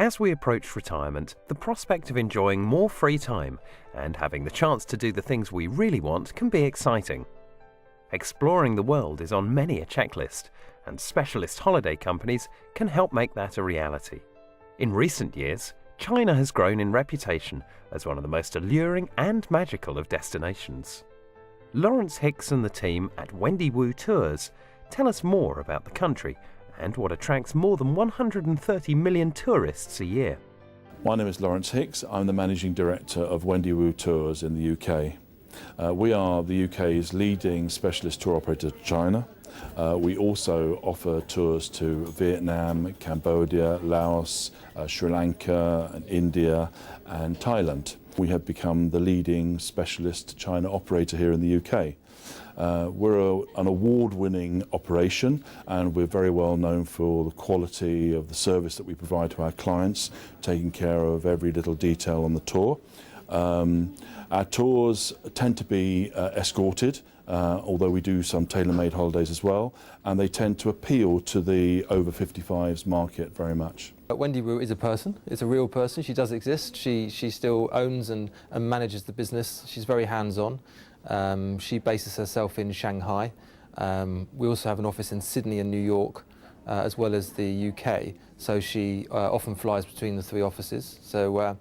As we approach retirement, the prospect of enjoying more free time and having the chance to do the things we really want can be exciting. Exploring the world is on many a checklist, and specialist holiday companies can help make that a reality. In recent years, China has grown in reputation as one of the most alluring and magical of destinations. Lawrence Hicks and the team at Wendy Wu Tours tell us more about the country and what attracts more than 130 million tourists a year. My name is Lawrence Hicks. I'm the Managing Director of Wendy Wu Tours in the UK. We are the UK's leading specialist tour operator to China. We also offer tours to Vietnam, Cambodia, Laos, Sri Lanka, and India and Thailand. We have become the leading specialist China operator here in the UK. We're an award-winning operation, and we're very well known for the quality of the service that we provide to our clients, taking care of every little detail on the tour. Our tours tend to be escorted, although we do some tailor-made holidays as well, and they tend to appeal to the over 55s market very much. Wendy Wu is a person, it's a real person, she does exist, she still owns and manages the business, she's very hands-on. She bases herself in Shanghai. We also have an office in Sydney and New York, as well as the UK, so she often flies between the three offices. So,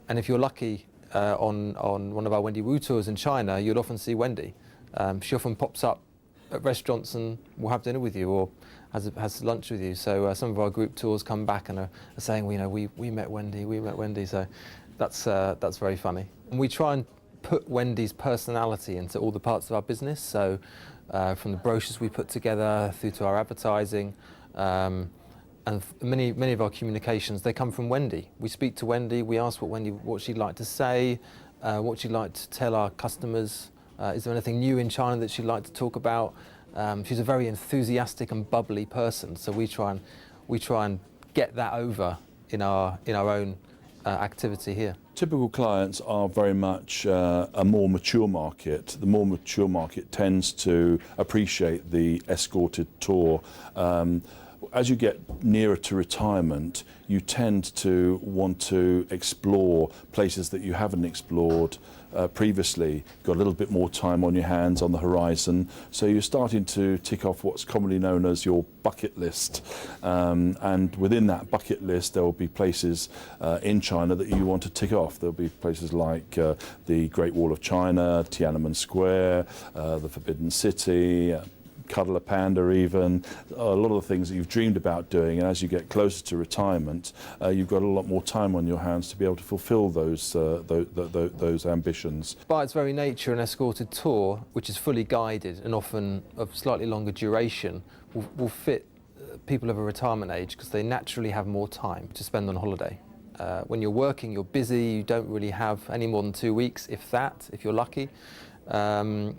and if you're lucky on one of our Wendy Wu tours in China, you'll often see Wendy. She often pops up at restaurants and will have dinner with you or has lunch with you. So some of our group tours come back and are saying, we met Wendy, so that's very funny. And we try and put Wendy's personality into all the parts of our business, so from the brochures we put together through to our advertising, and many of our communications, they come from Wendy. We speak to Wendy, we ask what she'd like to say, what she'd like to tell our customers. Is there anything new in China that she'd like to talk about? She's a very enthusiastic and bubbly person, so we try and get that over in our own activity here. Typical clients are very much a more mature market. The more mature market tends to appreciate the escorted tour. As you get nearer to retirement, you tend to want to explore places that you haven't explored previously. Got a little bit more time on your hands, on the horizon, so you're starting to tick off what's commonly known as your bucket list. And within that bucket list, there will be places in China that you want to tick off. There'll be places like the Great Wall of China, Tiananmen Square, the Forbidden City, cuddle a panda even, a lot of the things that you've dreamed about doing, and as you get closer to retirement, you've got a lot more time on your hands to be able to fulfill those ambitions. By its very nature, an escorted tour, which is fully guided and often of slightly longer duration, will fit people of a retirement age because they naturally have more time to spend on holiday. When you're working, you're busy, you don't really have any more than 2 weeks, if you're lucky, and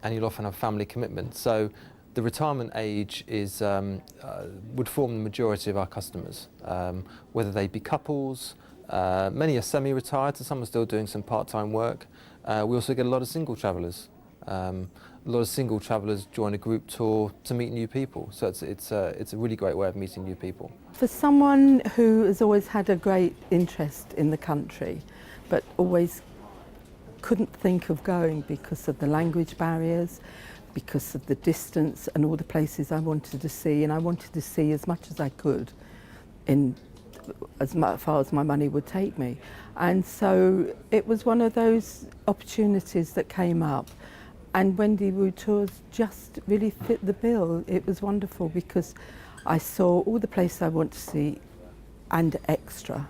you'll often have family commitments. So the retirement age is would form the majority of our customers, whether they be couples. Many are semi-retired, so some are still doing some part-time work. We also get a lot of single travellers. A lot of single travellers join a group tour to meet new people, so it's a really great way of meeting new people. For someone who has always had a great interest in the country, but always couldn't think of going because of the language barriers, because of the distance and all the places I wanted to see, and I wanted to see as much as I could in as far as my money would take me. And so it was one of those opportunities that came up, and Wendy Wu Tours just really fit the bill. It was wonderful because I saw all the places I want to see and extra,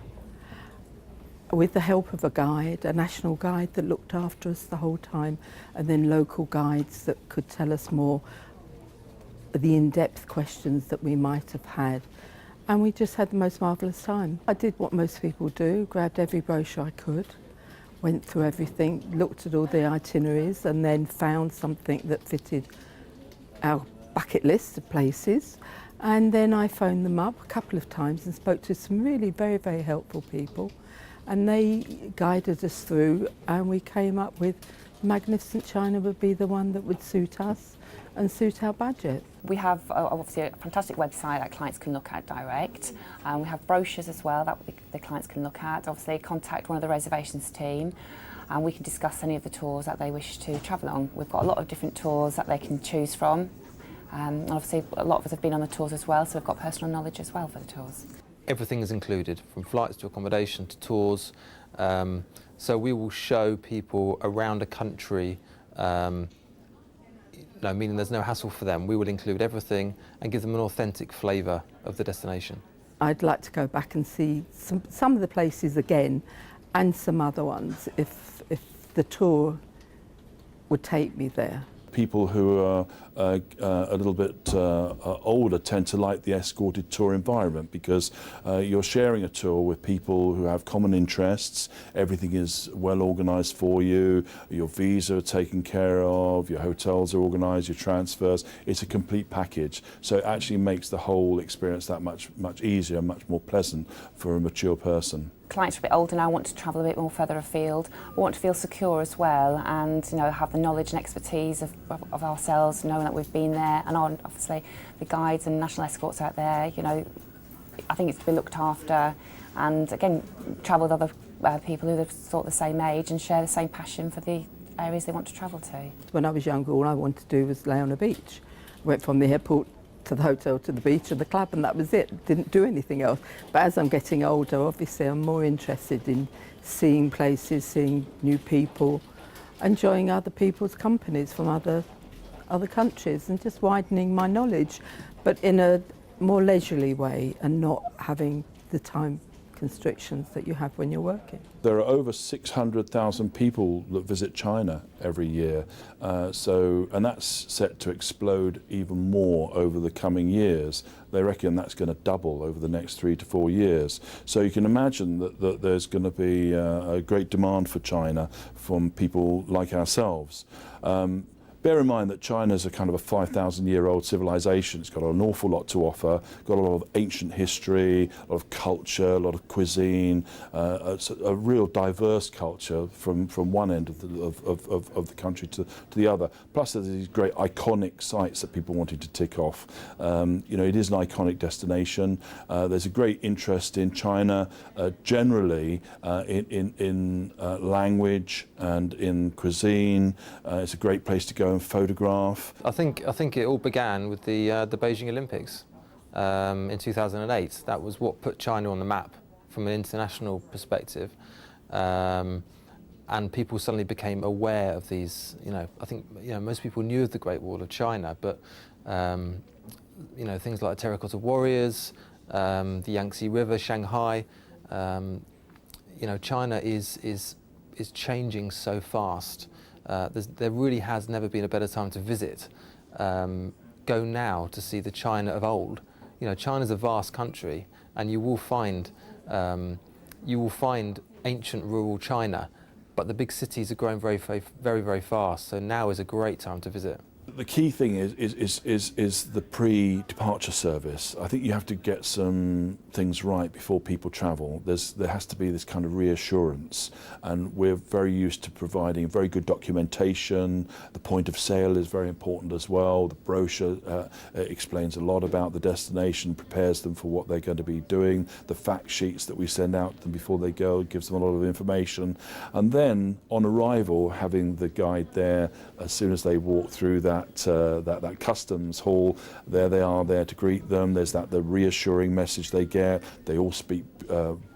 with the help of a guide, a national guide that looked after us the whole time, and then local guides that could tell us more, the in-depth questions that we might have had. And we just had the most marvellous time. I did what most people do, grabbed every brochure I could, went through everything, looked at all the itineraries, and then found something that fitted our bucket list of places. And then I phoned them up a couple of times and spoke to some really very, very helpful people. And they guided us through, and we came up with Magnificent China would be the one that would suit us. and suit our budget. We have obviously a fantastic website that clients can look at direct. We have brochures as well that the clients can look at. Obviously contact one of the reservations team and we can discuss any of the tours that they wish to travel on. We've got a lot of different tours that they can choose from. Obviously a lot of us have been on the tours as well, so we've got personal knowledge as well for the tours. Everything is included, from flights to accommodation to tours. So we will show people around a country, meaning there's no hassle for them. We will include everything and give them an authentic flavour of the destination. I'd like to go back and see some of the places again and some other ones if the tour would take me there. People who are a little bit older tend to like the escorted tour environment because you're sharing a tour with people who have common interests. Everything is well organised for you. Your visa are taken care of, your hotels are organised, your transfers. It's a complete package. So it actually makes the whole experience that much easier, much more pleasant for a mature person. Clients are a bit older now, want to travel a bit more further afield, want to feel secure as well, and have the knowledge and expertise of ourselves, knowing that we've been there, and obviously the guides and national escorts out there. I think it's to be looked after, and again, travel with other people who are sort of the same age and share the same passion for the areas they want to travel to. When I was younger, all I wanted to do was lay on a beach. Went from the airport to the hotel, to the beach, to the club, and that was it. Didn't do anything else. But as I'm getting older, obviously I'm more interested in seeing places, seeing new people, enjoying other people's companies from other countries, and just widening my knowledge, but in a more leisurely way and not having the time constrictions that you have when you're working. There are over 600,000 people that visit China every year, and that's set to explode even more over the coming years. They reckon that's going to double over the next 3 to 4 years. So you can imagine that there's going to be a great demand for China from people like ourselves. Bear in mind that China's a kind of a 5,000-year-old civilization. It's got an awful lot to offer, got a lot of ancient history, a lot of culture, a lot of cuisine, it's a real diverse culture from one end of the country to the other. Plus there's these great iconic sites that people wanted to tick off. It is an iconic destination. There's a great interest in China generally in language and in cuisine. It's a great place to go and photograph. I think it all began with the Beijing Olympics in 2008. That was what put China on the map from an international perspective, and people suddenly became aware of these. I think most people knew of the Great Wall of China, but things like terracotta warriors, the Yangtze River, Shanghai. China is changing so fast. There really has never been a better time to visit. Go now to see the China of old. China's a vast country, and you will find ancient rural China, but the big cities are growing very, very, very fast. So now is a great time to visit. The key thing is the pre-departure service. I think you have to get some things right before people travel. There has to be this kind of reassurance, and we're very used to providing very good documentation. The point of sale is very important as well. The brochure explains a lot about the destination, prepares them for what they're going to be doing. The fact sheets that we send out to them before they go gives them a lot of information. And then on arrival, having the guide there as soon as they walk through that customs hall, there they are there to greet them. There's the reassuring message they get. They all speak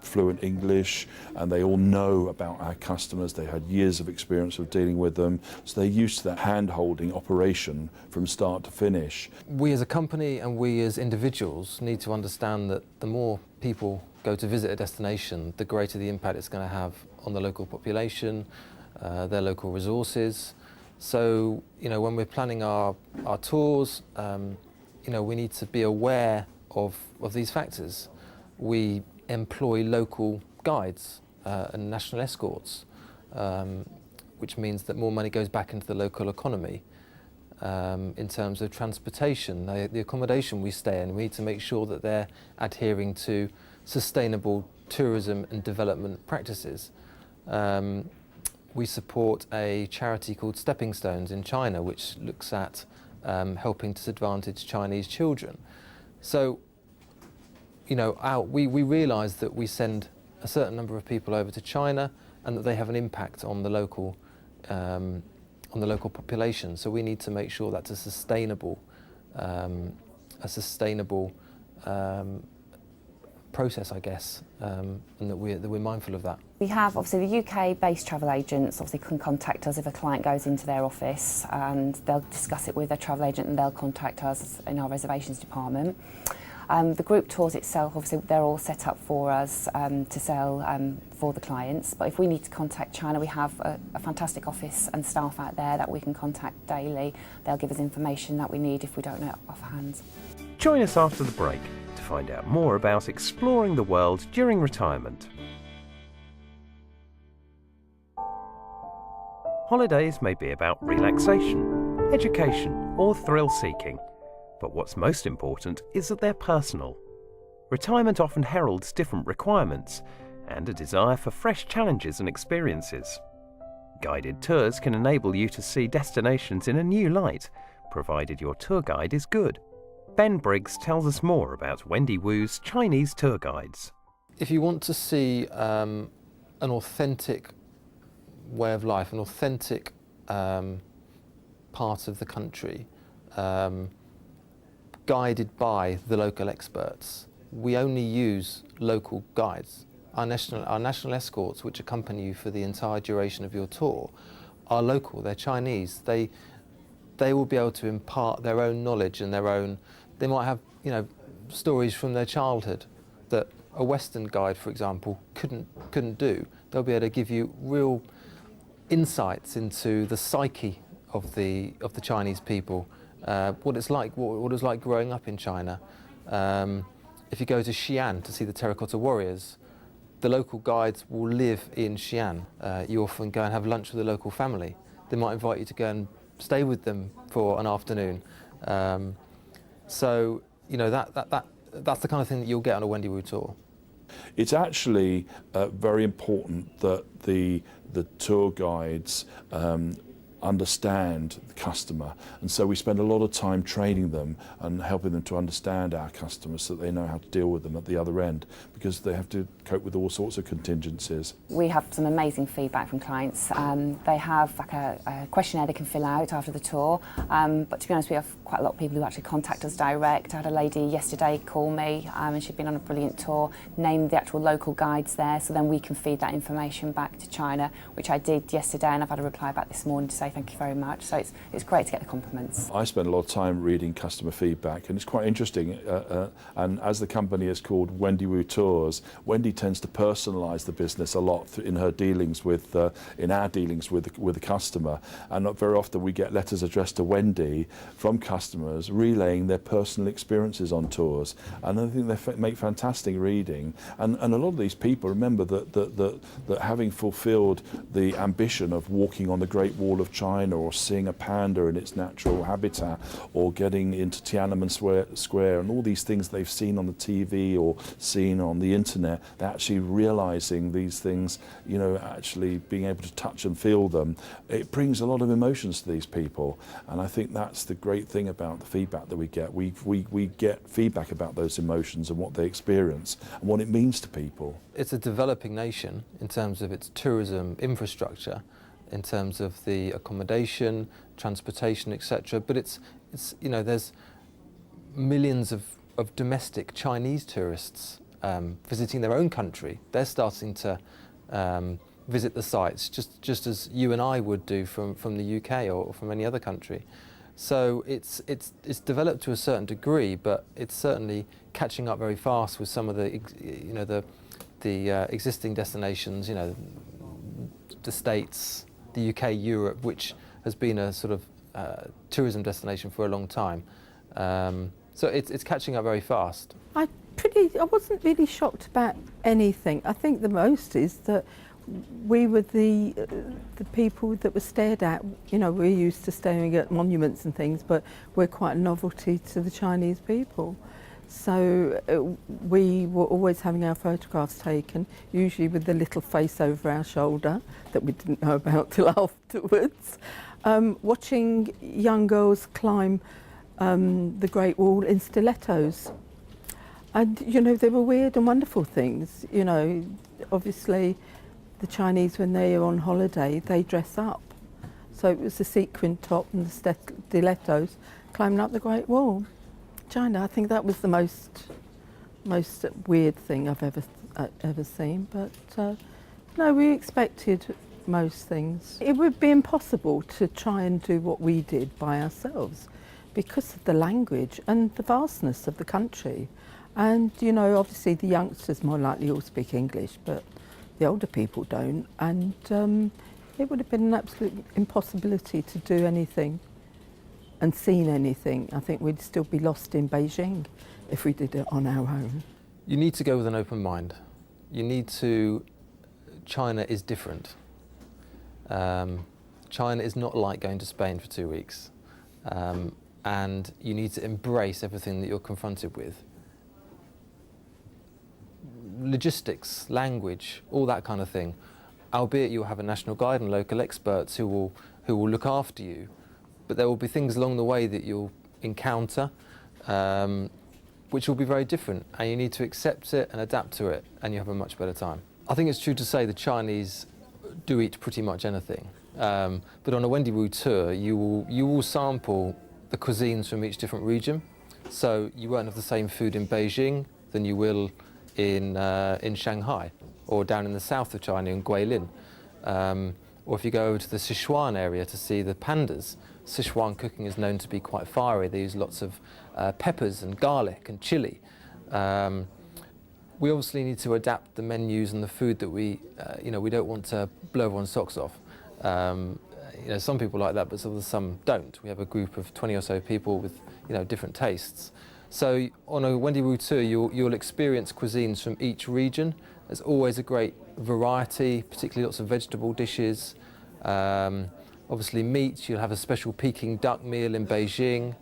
fluent English, and they all know about our customers. They had years of experience of dealing with them, so they're used to that hand-holding operation from start to finish. We as a company and we as individuals need to understand that the more people go to visit a destination, the greater the impact it's going to have on the local population, their local resources. So, when we're planning our tours, we need to be aware of these factors. We employ local guides and national escorts, which means that more money goes back into the local economy. In terms of transportation, the accommodation we stay in, we need to make sure that they're adhering to sustainable tourism and development practices. We support a charity called Stepping Stones in China, which looks at helping to disadvantaged Chinese children. So, you know, we realise that we send a certain number of people over to China and that they have an impact on the local population. So we need to make sure that's a sustainable process, I guess, and that we're mindful of that. We have obviously the UK-based travel agents obviously can contact us if a client goes into their office, and they'll discuss it with their travel agent and they'll contact us in our reservations department. The group tours itself, obviously they're all set up for us to sell for the clients, but if we need to contact China, we have a fantastic office and staff out there that we can contact daily. They'll give us information that we need if we don't know it offhand. Join us after the break to find out more about exploring the world during retirement. Holidays may be about relaxation, education, or thrill-seeking, but what's most important is that they're personal. Retirement often heralds different requirements and a desire for fresh challenges and experiences. Guided tours can enable you to see destinations in a new light, provided your tour guide is good. Ben Briggs tells us more about Wendy Wu's Chinese tour guides. If you want to see an authentic way of life, an authentic part of the country, guided by the local experts, we only use local guides. Our national escorts, which accompany you for the entire duration of your tour, are local. They're Chinese. They will be able to impart their own knowledge and their own. They might have, you know, stories from their childhood that a Western guide, for example, couldn't do. They'll be able to give you real insights into the psyche of the Chinese people, what it's like growing up in China. If you go to Xi'an to see the terracotta warriors, the local guides will live in Xi'an. You often go and have lunch with a local family. They might invite you to go and stay with them for an afternoon. So, you know, that's the kind of thing that you'll get on a Wendy Wu tour. It's actually very important that the tour guides understand the customer, and so we spend a lot of time training them and helping them to understand our customers so that they know how to deal with them at the other end, because they have to cope with all sorts of contingencies. We have some amazing feedback from clients. They have like a questionnaire they can fill out after the tour, but to be honest, we have quite a lot of people who actually contact us direct. I had a lady yesterday call me and she'd been on a brilliant tour, named the actual local guides there, so then we can feed that information back to China, which I did yesterday, and I've had a reply back this morning to say thank you very much. So it's great to get the compliments. I spend a lot of time reading customer feedback, and it's quite interesting. And as the company is called Wendy Wu Tours, Wendy tends to personalise the business a lot in her dealings with, in our dealings with the customer. And not very often we get letters addressed to Wendy from customers relaying their personal experiences on tours, and I think they make fantastic reading. And a lot of these people remember that having fulfilled the ambition of walking on the Great Wall of China, or seeing a panda in its natural habitat, or getting into Tiananmen Square, and all these things they've seen on the TV or seen on the internet, they're actually realising these things, you know, actually being able to touch and feel them. It brings a lot of emotions to these people, and I think that's the great thing about the feedback that we get. We get feedback about those emotions and what they experience and what it means to people. It's a developing nation in terms of its tourism infrastructure, in terms of the accommodation, transportation, etc. But it's you know, there's millions of domestic Chinese tourists visiting their own country. They're starting to visit the sites just as you and I would do from the UK or from any other country. So it's developed to a certain degree, but it's certainly catching up very fast with some of the existing destinations. You know, the States, the UK, Europe, which has been a sort of tourism destination for a long time. So it's catching up very fast. I wasn't really shocked about anything. I think the most is that we were the people that were stared at. You know, we're used to staring at monuments and things, but we're quite a novelty to the Chinese people. So we were always having our photographs taken, usually with the little face over our shoulder that we didn't know about till afterwards. Watching young girls climb the Great Wall in stilettos. And, you know, they were weird and wonderful things. You know, obviously the Chinese, when they are on holiday, they dress up. So it was the sequin top and the stilettos climbing up the Great Wall. China, I think that was the most weird thing I've ever seen. But no, we expected most things. It would be impossible to try and do what we did by ourselves because of the language and the vastness of the country. And, you know, obviously the youngsters more likely all speak English, but the older people don't. And it would have been an absolute impossibility to do anything and seen anything. I think we'd still be lost in Beijing if we did it on our own. You need to go with an open mind. You need to, China is different. China is not like going to Spain for 2 weeks. And you need to embrace everything that you're confronted with. Logistics, language, all that kind of thing. Albeit you'll have a national guide and local experts who will look after you, but there will be things along the way that you'll encounter which will be very different, and you need to accept it and adapt to it, and you have a much better time. I think it's true to say the Chinese do eat pretty much anything, but on a Wendy Wu tour you will sample the cuisines from each different region, so you won't have the same food in Beijing than you will in Shanghai, or down in the south of China in Guilin. Or if you go over to the Sichuan area to see the pandas, Sichuan cooking is known to be quite fiery. They use lots of peppers and garlic and chili. We obviously need to adapt the menus and the food that we don't want to blow everyone's socks off. Some people like that, but some don't. We have a group of 20 or so people with different tastes. So on a Wendy Wu tour, you'll experience cuisines from each region. There's always a great variety, particularly lots of vegetable dishes. Obviously meat, you'll have a special Peking duck meal in Beijing,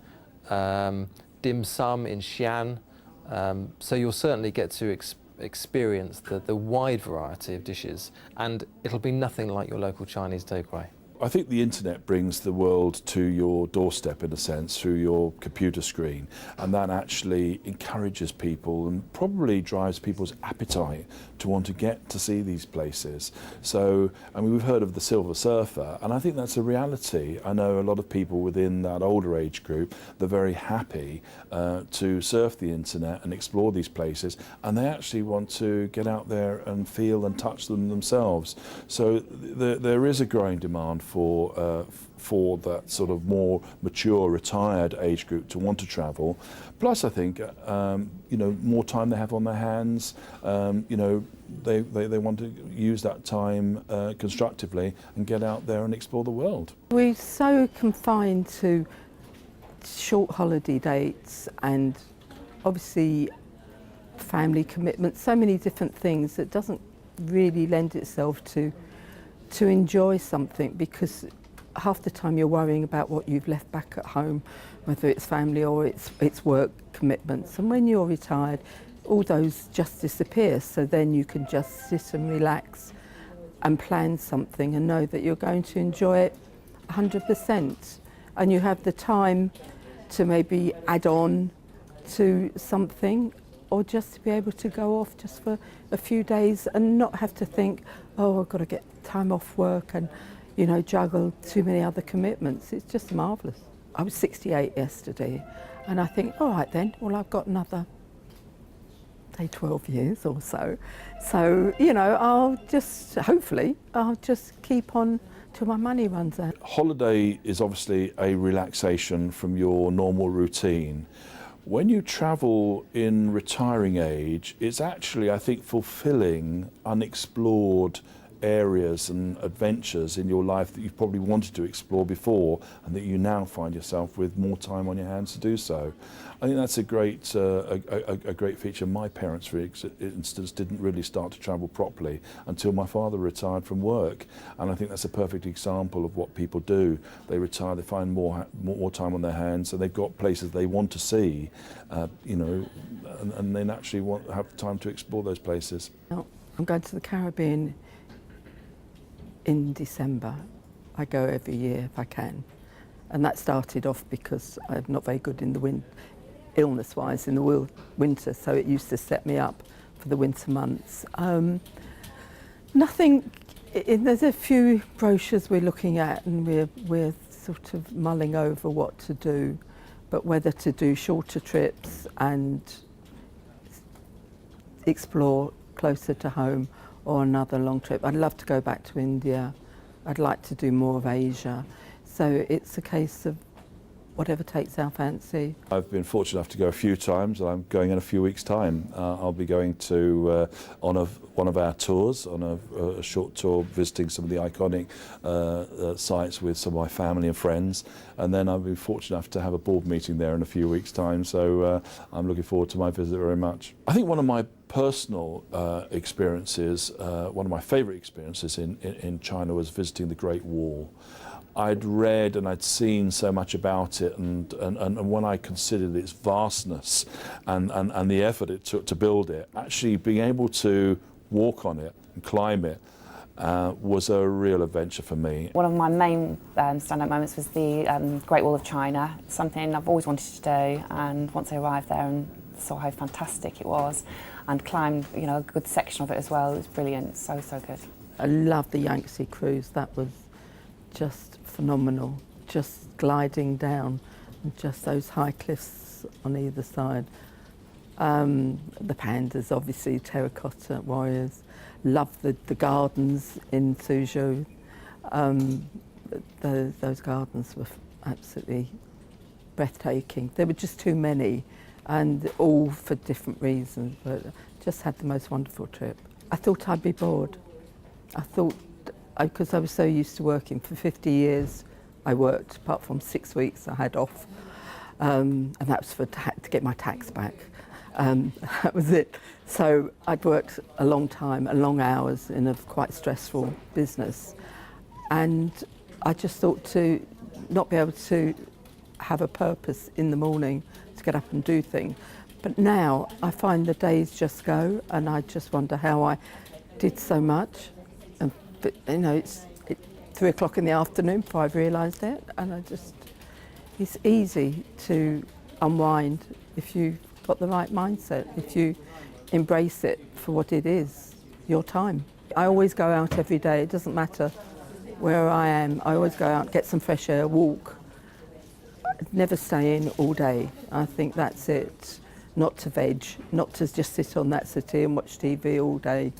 dim sum in Xi'an. So you'll certainly get to experience the wide variety of dishes, and it'll be nothing like your local Chinese takeaway. I think the internet brings the world to your doorstep in a sense through your computer screen, and that actually encourages people and probably drives people's appetite to want to get to see these places. So, I mean, we've heard of the Silver Surfer, and I think that's a reality. I know a lot of people within that older age group, they're very happy to surf the internet and explore these places, and they actually want to get out there and feel and touch them themselves. So there is a growing demand for that sort of more mature, retired age group to want to travel. Plus, I think more time they have on their hands. They want to use that time constructively and get out there and explore the world. We're so confined to short holiday dates and obviously family commitments, so many different things that doesn't really lend itself to enjoy something, because half the time you're worrying about what you've left back at home, whether it's family or it's work commitments. And when you're retired, all those just disappear. So then you can just sit and relax and plan something and know that you're going to enjoy it 100%. And you have the time to maybe add on to something, or just to be able to go off just for a few days and not have to think, oh, I've got to get time off work and, juggle too many other commitments. It's just marvellous. I was 68 yesterday, and I think, all right then, well, I've got another, say, 12 years or so. So, I'll just keep on till my money runs out. Holiday is obviously a relaxation from your normal routine. When you travel in retiring age, it's actually, I think, fulfilling unexplored areas and adventures in your life that you've probably wanted to explore before, and that you now find yourself with more time on your hands to do so. I think that's a great feature. My parents, for instance, didn't really start to travel properly until my father retired from work, and I think that's a perfect example of what people do. They retire, they find more time on their hands, and they've got places they want to see, and they naturally have time to explore those places. I'm going to the Caribbean in December. I go every year if I can, and that started off because I'm not very good in the illness-wise in the winter, so it used to set me up for the winter months. There's a few brochures we're looking at, and we're sort of mulling over what to do, but whether to do shorter trips and explore closer to home or another long trip. I'd love to go back to India. I'd like to do more of Asia. So it's a case of whatever takes our fancy. I've been fortunate enough to go a few times, and I'm going in a few weeks' time. I'll be going to on one of our tours, on a short tour, visiting some of the iconic sites with some of my family and friends, and then I'll be fortunate enough to have a board meeting there in a few weeks' time, so I'm looking forward to my visit very much. I think one of my personal experiences, one of my favourite experiences in China was visiting the Great Wall. I'd read and I'd seen so much about it, and when I considered its vastness and the effort it took to build it, actually being able to walk on it and climb it was a real adventure for me. One of my main stand-up moments was the Great Wall of China, something I've always wanted to do, and once I arrived there and saw how fantastic it was and climbed a good section of it as well, it was brilliant, so good. I love the Yangtze cruise. That was just phenomenal, just gliding down and just those high cliffs on either side. The pandas, obviously, terracotta warriors. Love the gardens in Suzhou. Those gardens were absolutely breathtaking. There were just too many, and all for different reasons, but just had the most wonderful trip. I thought I'd be bored. I thought, because I was so used to working for 50 years, I worked apart from 6 weeks I had off, and that was to get my tax back. That was it. So I'd worked a long time, long hours in a quite stressful business, and I just thought to not be able to have a purpose in the morning to get up and do things. But now I find the days just go, and I just wonder how I did so much. But it's 3 o'clock in the afternoon before I've realised it, and it's easy to unwind if you've got the right mindset, if you embrace it for what it is, your time. I always go out every day, it doesn't matter where I am, I always go out, get some fresh air, walk. Never stay in all day. I think that's it. Not to veg, not to just sit on that settee and watch TV all day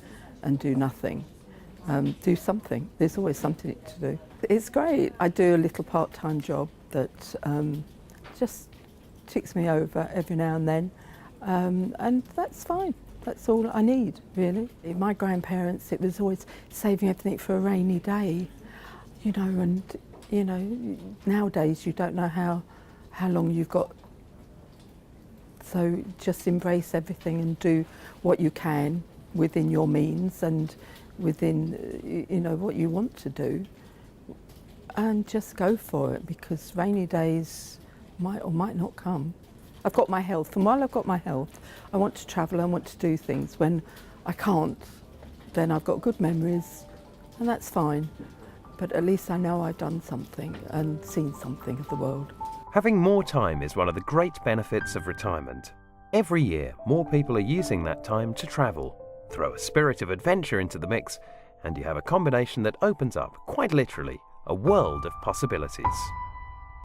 and do nothing. Do something. There's always something to do. It's great. I do a little part-time job that just ticks me over every now and then, and that's fine. That's all I need, really. My grandparents, it was always saving everything for a rainy day, and nowadays you don't know how long you've got. So just embrace everything and do what you can within your means and within what you want to do, and just go for it, because rainy days might or might not come. I've got my health, and while I've got my health, I want to travel, I want to do things. When I can't, then I've got good memories, and that's fine. But at least I know I've done something and seen something of the world. Having more time is one of the great benefits of retirement. Every year, more people are using that time to travel. Throw a spirit of adventure into the mix, and you have a combination that opens up, quite literally, a world of possibilities.